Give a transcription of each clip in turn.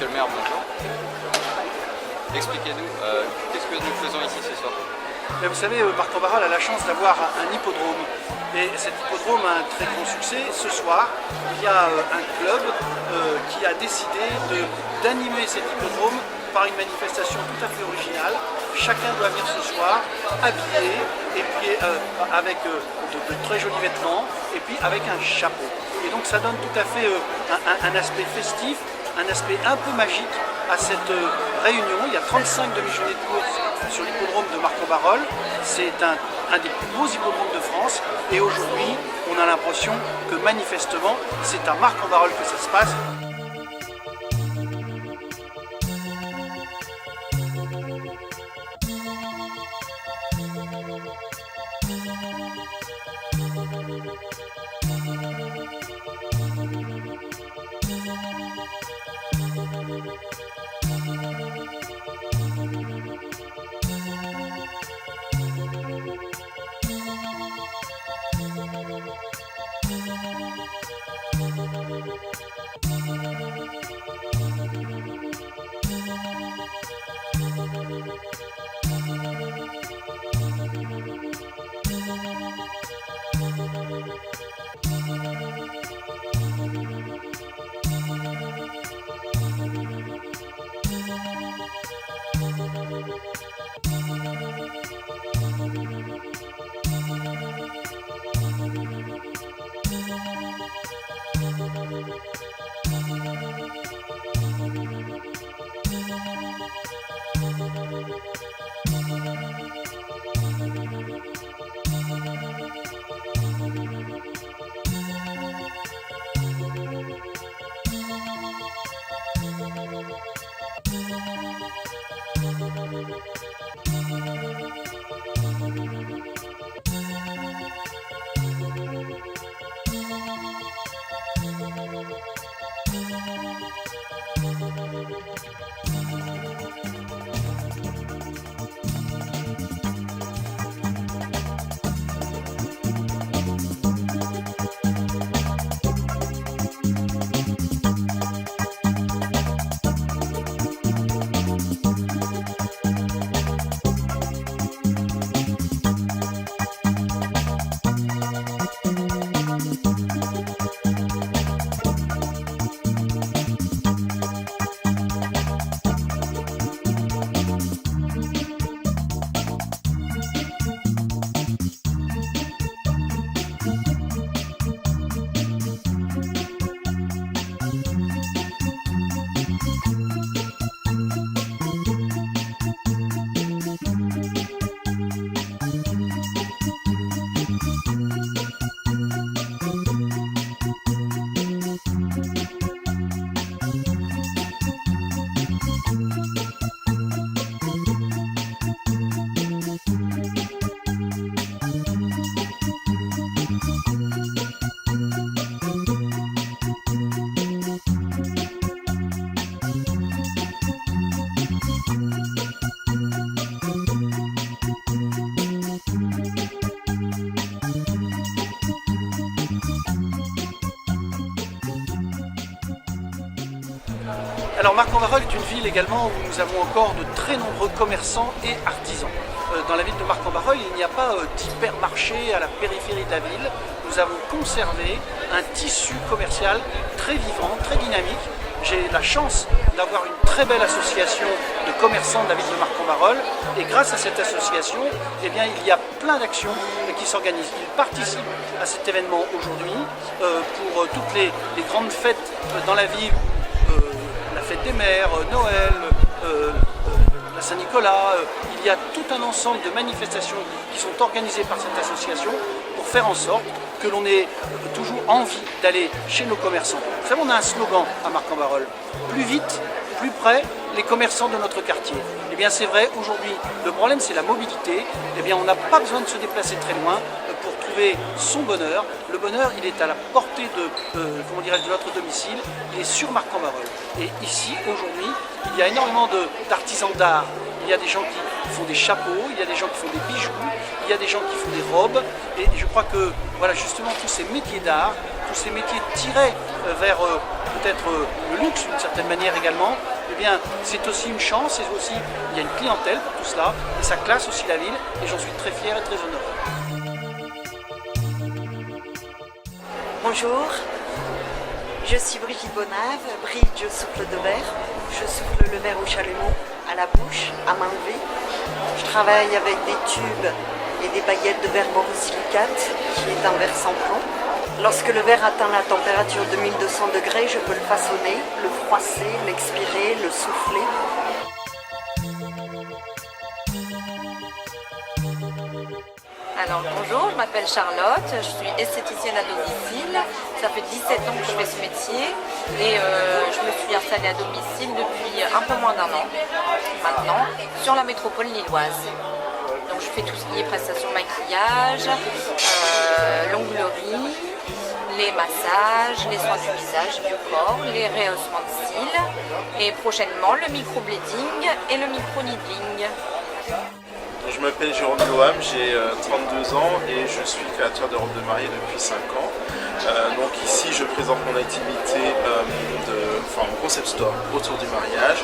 Monsieur le maire, bonjour. Expliquez-nous, qu'est-ce que nous faisons ici ce soir? Mais vous savez, Marc-en-Barœul a la chance d'avoir un hippodrome. Et cet hippodrome a un très grand succès. Ce soir, il y a un club qui a décidé d'animer cet hippodrome par une manifestation tout à fait originale. Chacun doit venir ce soir habillé et puis avec de très jolis vêtements et puis avec un chapeau. Et donc ça donne tout à fait un aspect festif, un aspect un peu magique à cette réunion. Il y a 35 demi-journées de course sur l'hippodrome de Marc-en-Barœul. C'est un des plus beaux hippodromes de France. Et aujourd'hui, on a l'impression que manifestement, c'est à Marc-en-Barœul que ça se passe. Alors Marc-en-Barœul est une ville également où nous avons encore de très nombreux commerçants et artisans. Dans la ville de Marc-en-Barœul, il n'y a pas d'hypermarché à la périphérie de la ville. Nous avons conservé un tissu commercial très vivant, très dynamique. J'ai la chance d'avoir une très belle association de commerçants de la ville de Marc-en-Barœul et grâce à cette association, eh bien, il y a plein d'actions qui s'organisent. Ils participent à cet événement aujourd'hui pour toutes les grandes fêtes dans la ville. La fête des mères, Noël, la Saint-Nicolas, il y a tout un ensemble de manifestations qui sont organisées par cette association pour faire en sorte que l'on ait toujours envie d'aller chez nos commerçants. Vous savez, on a un slogan à Marc-en-Barœul, plus vite, plus près, les commerçants de notre quartier. Eh bien c'est vrai, aujourd'hui, le problème c'est la mobilité. Eh bien on n'a pas besoin de se déplacer très loin pour trouver son bonheur. Le bonheur, il est à la portée de notre domicile, il est sur Marc-en-Barœul. Et ici, aujourd'hui, il y a énormément d'artisans d'art. Il y a des gens qui font des chapeaux, il y a des gens qui font des bijoux, il y a des gens qui font des robes. Et je crois que, voilà, justement, tous ces métiers d'art, tous ces métiers tirés vers peut-être le luxe d'une certaine manière également, eh bien c'est aussi une chance, et aussi il y a une clientèle pour tout cela, et ça classe aussi la ville, et j'en suis très fier et très honoré. Bonjour, je suis Brigitte Bonave, Brigitte je souffle de verre. Je souffle le verre au chalumeau, à la bouche, à main levée. Je travaille avec des tubes et des baguettes de verre borosilicate, qui est un verre sans plomb. Lorsque le verre atteint la température de 1200 degrés, je peux le façonner, le froisser, l'expirer, le souffler. Alors bonjour, je m'appelle Charlotte, je suis esthéticienne à domicile. Ça fait 17 ans que je fais ce métier et je me suis installée à domicile depuis un peu moins d'un an maintenant sur la métropole lilloise. Donc je fais tout ce qui est prestations maquillage, l'onglerie, les massages, les soins du visage, du corps, les rehaussements de style et prochainement le microblading et le micro-needling. Je m'appelle Jérôme Loam, j'ai 32 ans et je suis créateur de robes de mariée depuis 5 ans. Donc ici je présente mon activité mon concept store autour du mariage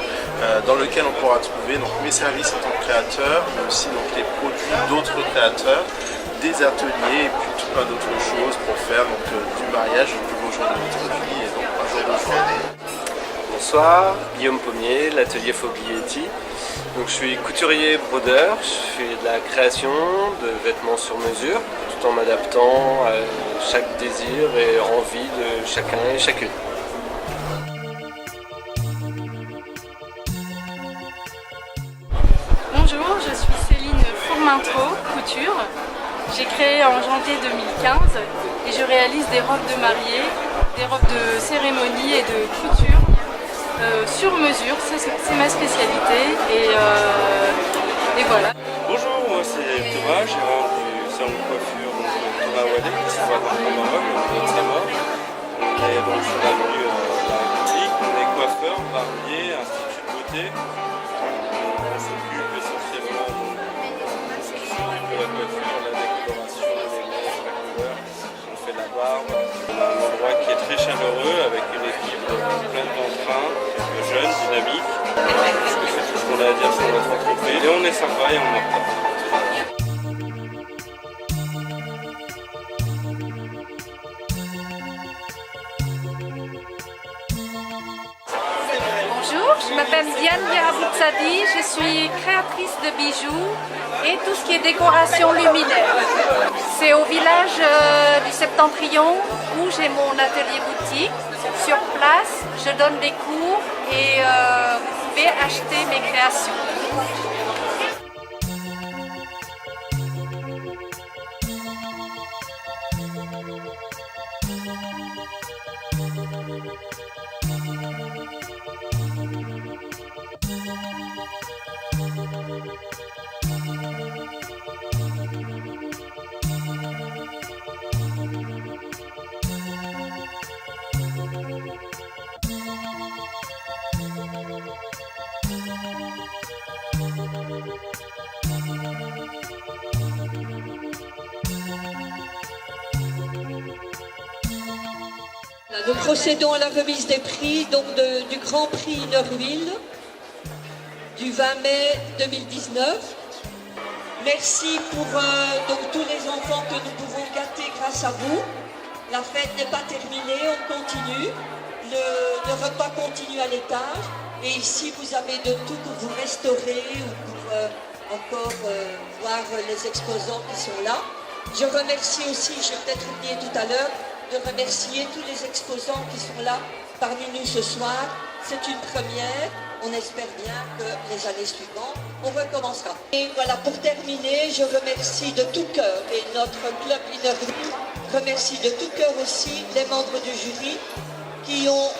dans lequel on pourra trouver donc, mes services en tant que créateur, mais aussi donc, les produits d'autres créateurs, des ateliers et puis tout plein d'autres choses pour faire donc, du mariage le plus beau jour de notre vie et donc un jour de joie. Bonsoir, Guillaume Pommier, l'atelier Foglietti. Donc, je suis couturier brodeur, je fais de la création de vêtements sur mesure tout en m'adaptant à chaque désir et envie de chacun et chacune. Bonjour, je suis Céline Fourmentreau, couture. J'ai créé en janvier 2015 et je réalise des robes de mariée, des robes de cérémonie et de couture. Sur mesure, c'est ma spécialité et voilà. Bonjour, moi c'est Thomas, gérant du salon de coiffure Thomas Wallet qui se voit dans le Maroc, dans sa mort. On est donc sur l'avenue de la République, on est coiffeur, barbier, institut de beauté. On s'occupe essentiellement de ce qui s'occupe de la coiffure, la décoloration, les mèches, la couleur, on fait de la barbe. On a un endroit qui est très chaleureux avec une équipe pleine d'entrain, jeunes, dynamiques. C'est tout ce qu'on a à dire sur notre entreprise. Et on est sympa et on est en retard. Bonjour, je m'appelle Diane Veraboutsadi, je suis créatrice de bijoux et tout ce qui est décoration luminaire. C'est au village du Septentrion où j'ai mon atelier boutique. Sur place, je donne des cours et vous pouvez acheter mes créations. Nous procédons à la remise des prix du Grand Prix Norville du 20 mai 2019. Merci pour tous les enfants que nous pouvons gâter grâce à vous. La fête n'est pas terminée, on continue. Le repas continue à l'étage. Et ici, vous avez de tout pour vous restaurer ou pour encore voir les exposants qui sont là. Je remercie aussi, j'ai peut-être oublié tout à l'heure, de remercier tous les exposants qui sont là parmi nous ce soir. C'est une première, on espère bien que les années suivantes, on recommencera. Et voilà, pour terminer, je remercie de tout cœur, et notre club Innerville remercie de tout cœur aussi les membres du jury qui ont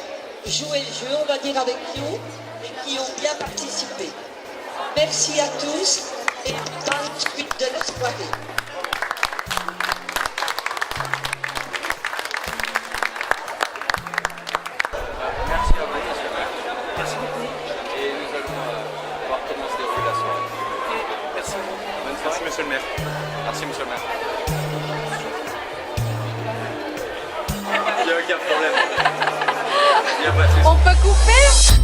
joué le jeu, on va dire avec nous, et qui ont bien participé. Merci à tous et bonne suite de la soirée. Merci monsieur le maire. Merci monsieur le maire. Il n'y a aucun problème. Il n'y a pas de souci. On peut couper ?